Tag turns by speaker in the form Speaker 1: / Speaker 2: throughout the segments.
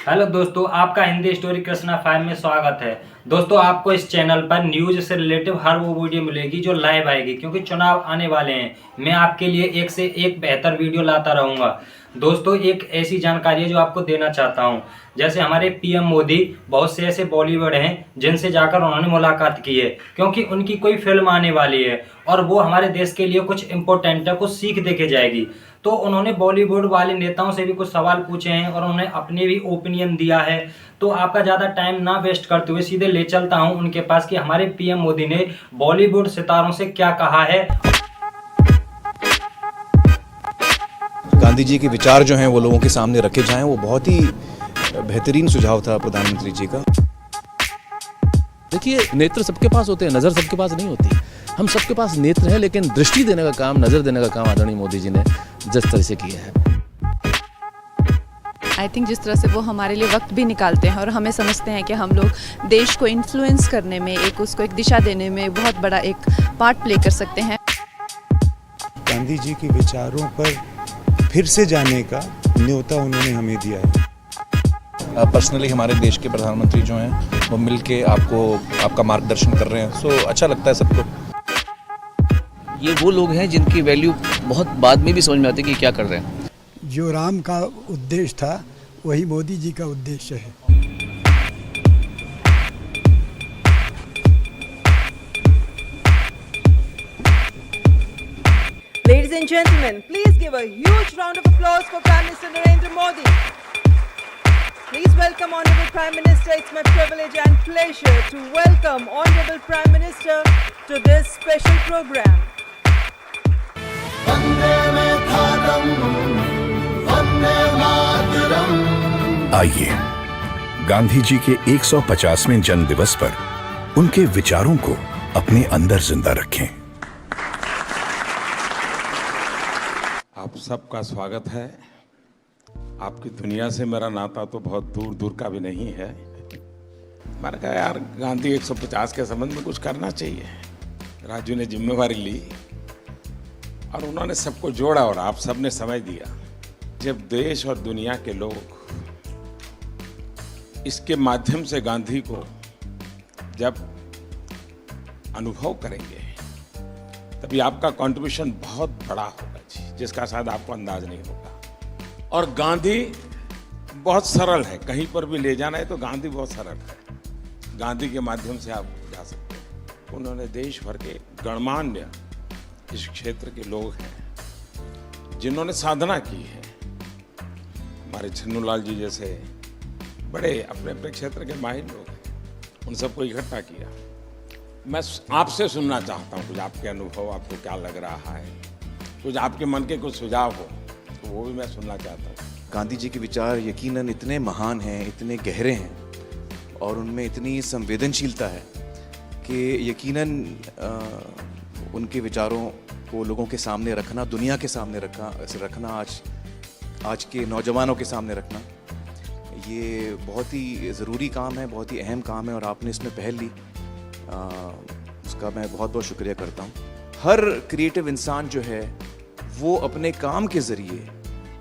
Speaker 1: Hello दोस्तों, आपका Hindi story Krishna 5 में स्वागत है। दोस्तों, आपको इस चैनल पर न्यूज से रिलेटिव हर वो वीडियो मिलेगी जो लाइव आएगी, क्योंकि चुनाव आने वाले हैं। मैं आपके लिए एक से एक बेहतर वीडियो लाता रहूंगा। दोस्तों, एक ऐसी जानकारी है जो आपको देना चाहता हूं। जैसे हमारे पीएम मोदी बहुत से ऐसे बॉलीवुड हैं जिनसे जाकर उन्होंने मुलाकात की है, क्योंकि उनकी कोई फिल्म आने वाली है और वो हमारे देश के लिए कुछ इंपॉर्टेंट है, कुछ सीख दे के जाएगी। तो उन्होंने बॉलीवुड वाले नेताओं से भी कुछ सवाल पूछे हैं और उन्होंने अपने भी ओपिनियन दिया है। तो आपका ज़्यादा टाइम ना वेस्ट करते हुए सीधे ले चलता हूं उनके पास कि हमारे पीएम मोदी ने बॉलीवुड सितारों से क्या कहा है।
Speaker 2: गांधी जी के विचार जो हैं वो लोगों के सामने रखे जाएं, वो बहुत ही बेहतरीन सुझाव था प्रधानमंत्री जी का।
Speaker 3: देखिए, नेत्र सबके पास होते हैं, नज़र सबके पास नहीं होती। हम सबके पास नेत्र है, लेकिन दृष्टि देने का काम, नज़र देने का काम आदरणीय मोदी जी ने जिस तरह से किया है।
Speaker 4: आई थिंक जिस तरह से वो हमारे लिए वक्त भी निकालते हैं और हमें समझते हैं कि हम लोग देश को इन्फ्लुएंस करने में, उसको एक दिशा देने में बहुत बड़ा एक पार्ट प्ले कर सकते हैं।
Speaker 5: गांधी जी के विचारों पर फिर से जाने का न्योता उन्होंने हमें दिया है।
Speaker 2: पर्सनली हमारे देश के प्रधानमंत्री जो हैं वो मिलके आपका मार्गदर्शन कर रहे हैं, सो अच्छा लगता है सबको।
Speaker 6: ये वो लोग हैं जिनकी वैल्यू बहुत बाद में भी समझ में आती है कि क्या कर रहे हैं।
Speaker 7: जो राम का उद्देश्य था वही मोदी जी का उद्देश्य है।
Speaker 8: Ladies and gentlemen, please give a huge round of applause for Prime Minister Narendra Modi. Please welcome Honorable Prime Minister. It's my privilege and pleasure to welcome Honorable Prime Minister to this special program.
Speaker 9: आइए गांधी जी के 150वें जन्म दिवस पर उनके विचारों को अपने अंदर जिंदा रखें।
Speaker 10: आप सबका स्वागत है। आपकी दुनिया से मेरा नाता तो बहुत दूर दूर का भी नहीं है। मैंने कहा यार, गांधी 150 के संबंध में कुछ करना चाहिए। राजू ने जिम्मेवारी ली और उन्होंने सबको जोड़ा और आप सबने समझ दिया। जब देश और दुनिया के लोग इसके माध्यम से गांधी को जब अनुभव करेंगे, तभी आपका कंट्रीब्यूशन बहुत बड़ा होगा जी, जिसका शायद आपको अंदाज नहीं होगा। और गांधी बहुत सरल है, कहीं पर भी ले जाना है तो गांधी बहुत सरल है। गांधी के माध्यम से आप जा सकते हैं। उन्होंने देश भर के गणमान्य इस क्षेत्र के लोग हैं जिन्होंने साधना की है। हमारे छन्नूलाल जी जैसे बड़े अपने अपने क्षेत्र के माहिर लोग हैं, उन सबको इकट्ठा किया। मैं आपसे सुनना चाहता हूँ कुछ आपके अनुभव, आपको क्या लग रहा है, कुछ आपके मन के कुछ सुझाव हो तो वो भी मैं सुनना चाहता हूँ।
Speaker 2: गांधी जी के विचार यकीनन इतने महान हैं, इतने गहरे हैं और उनमें इतनी संवेदनशीलता है कि यकीनन उनके विचारों को लोगों के सामने रखना, दुनिया के सामने रखना, आज के नौजवानों के सामने रखना, ये बहुत ही ज़रूरी काम है, बहुत ही अहम काम है और आपने इसमें पहल ली। उसका मैं बहुत बहुत शुक्रिया करता हूँ। हर क्रिएटिव इंसान जो है वो अपने काम के ज़रिए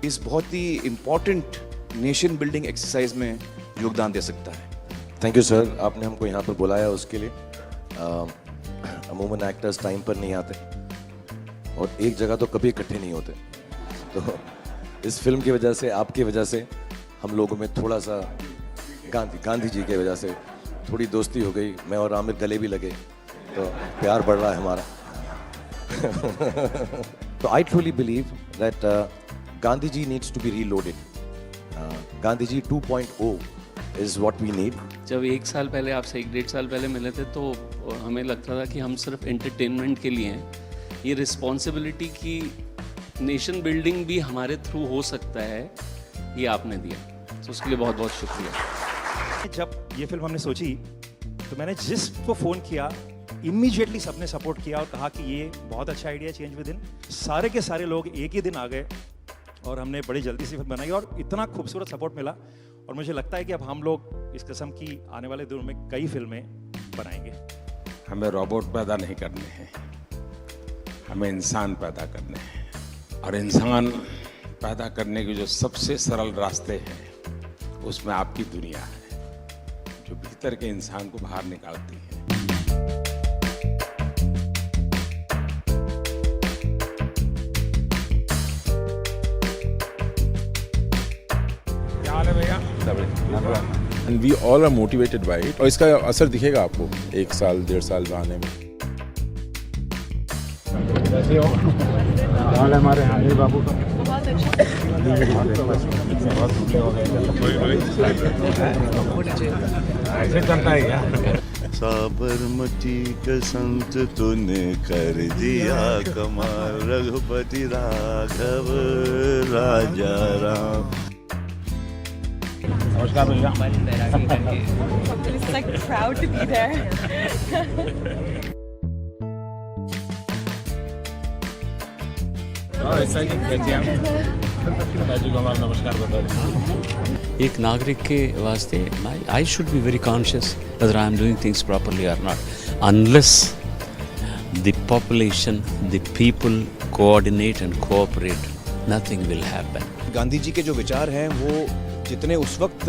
Speaker 2: इस बहुत ही इम्पॉर्टेंट नेशन बिल्डिंग एक्सरसाइज में योगदान दे सकता है।
Speaker 11: थैंक यू सर, आपने हमको यहाँ पर बुलाया उसके लिए। अमूमन एक्टर्स टाइम पर नहीं आते और एक जगह तो कभी इकट्ठे नहीं होते, तो इस फिल्म की वजह से, आपकी वजह से हम लोगों में थोड़ा सा गांधी जी की वजह से थोड़ी दोस्ती हो गई। मैं और आमिर गले भी लगे, तो प्यार बढ़ रहा है हमारा। तो I truly believe that Gandhi ji needs to be reloaded. Gandhi ji 2.0 is what we need.
Speaker 6: जब 1 साल पहले आपसे 1-1.5 साल पहले मिले थे तो हमें लगता था कि हम सिर्फ एंटरटेनमेंट के लिए हैं। ये रिस्पॉन्सिबिलिटी की नेशन बिल्डिंग भी हमारे थ्रू हो सकता है, ये आपने दिया, तो उसके लिए बहुत बहुत शुक्रिया।
Speaker 12: जब ये फिल्म हमने सोची तो मैंने जिसको फ़ोन किया इमीडिएटली सबने सपोर्ट किया और कहा कि ये बहुत अच्छा आइडिया, चेंज विद इन। सारे के सारे लोग एक ही दिन आ गए और हमने बड़ी जल्दी से फिल्म बनाई और इतना खूबसूरत सपोर्ट मिला। और मुझे लगता है कि अब हम लोग इस किस्म की आने वाले दिनों में कई फिल्में बनाएंगे।
Speaker 10: हमें रोबोट पैदा नहीं करने हैं, हमें इंसान पैदा करने हैं। और इंसान पैदा करने के जो सबसे सरल रास्ते हैं उसमें आपकी दुनिया है जो भीतर के इंसान को बाहर निकालती है। क्या हाल है भैया?
Speaker 13: And we all are motivated by it, और इसका असर दिखेगा आपको 1 साल 1.5 साल आने में।
Speaker 10: कैसे हो? हाल है हमारे अनिल बाबू का? बहुत अच्छा। ऐसे चलता है क्या?
Speaker 14: साबरमती का संत तूने कर दिया कमाल, रघुपति राघव राजा राम।
Speaker 10: नमस्कार भैया।
Speaker 8: It's like proud to be there.
Speaker 10: नमस्कार बता।
Speaker 6: एक नागरिक के वास्ते I should be very conscious whether I am doing things properly or not. Unless the population, the people coordinate and cooperate, nothing will happen.
Speaker 2: Gandhi ji के जो विचार हैं वो जितने उस वक्त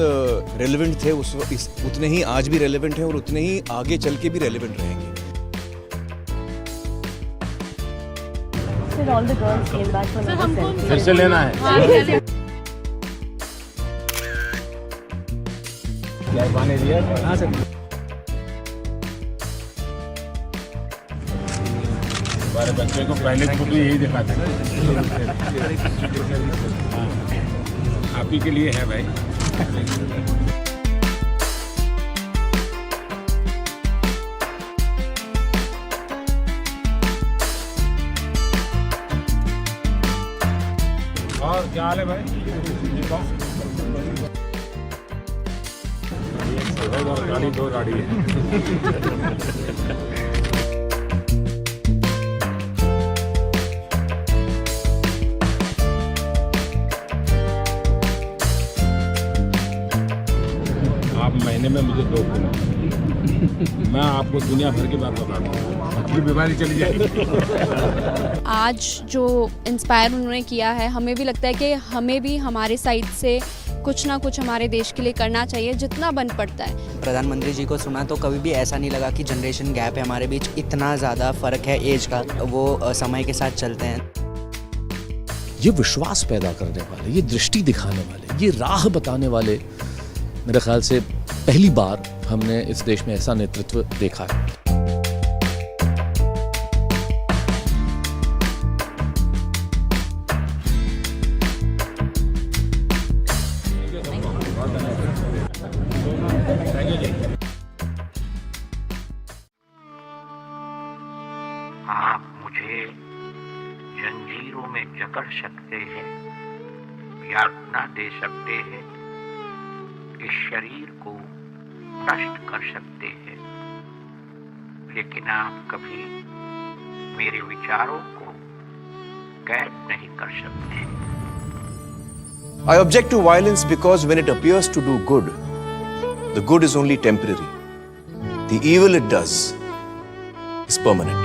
Speaker 2: रेलेवेंट थे उतने ही आज भी रेलेवेंट हैं और उतने ही आगे चल के भी रेलेवेंट रहेंगे।
Speaker 15: All the girls came back from the selfie.
Speaker 10: फिर से लेना है। क्या पानी दिया? हाँ सर। हमारे बच्चे को पहले फोटो यही दिखाते हैं। आप ही के लिए है भाई। और क्या हाल है भाई? गाड़ी 2 गाड़ी है। आप महीने में मुझे 2 दिन, मैं आपको दुनिया भर की बात बता दूँ, अपनी बीमारी चली जाएगी।
Speaker 15: आज जो इंस्पायर उन्होंने किया है, हमें भी लगता है कि हमें भी हमारे साइड से कुछ ना कुछ हमारे देश के लिए करना चाहिए, जितना बन पड़ता है।
Speaker 16: प्रधानमंत्री जी को सुना तो कभी भी ऐसा नहीं लगा कि जनरेशन गैप है हमारे बीच, इतना ज़्यादा फ़र्क है एज का, वो समय के साथ चलते हैं।
Speaker 3: ये विश्वास पैदा करने वाले, ये दृष्टि दिखाने वाले, ये राह बताने वाले, मेरे ख्याल से पहली बार हमने इस देश में ऐसा नेतृत्व देखा है।
Speaker 17: आप मुझे जंजीरों में जकड़ सकते हैं, यातना दे सकते हैं, इस शरीर को नष्ट कर सकते हैं, लेकिन आप कभी मेरे विचारों को कैद नहीं कर सकते।
Speaker 2: I object to violence because when it appears to do good, the good is only temporary. The evil it does is permanent.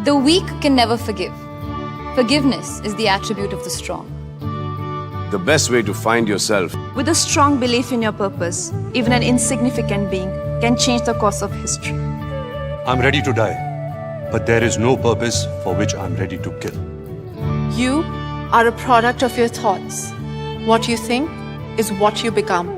Speaker 18: The weak can never forgive. Forgiveness is the attribute of the strong.
Speaker 19: The best way to find yourself.
Speaker 4: With a strong belief in your purpose, even an insignificant being can change the course of history.
Speaker 20: I'm ready to die, but there is no purpose for which I'm ready to kill.
Speaker 4: You are a product of your thoughts. What you think is what you become.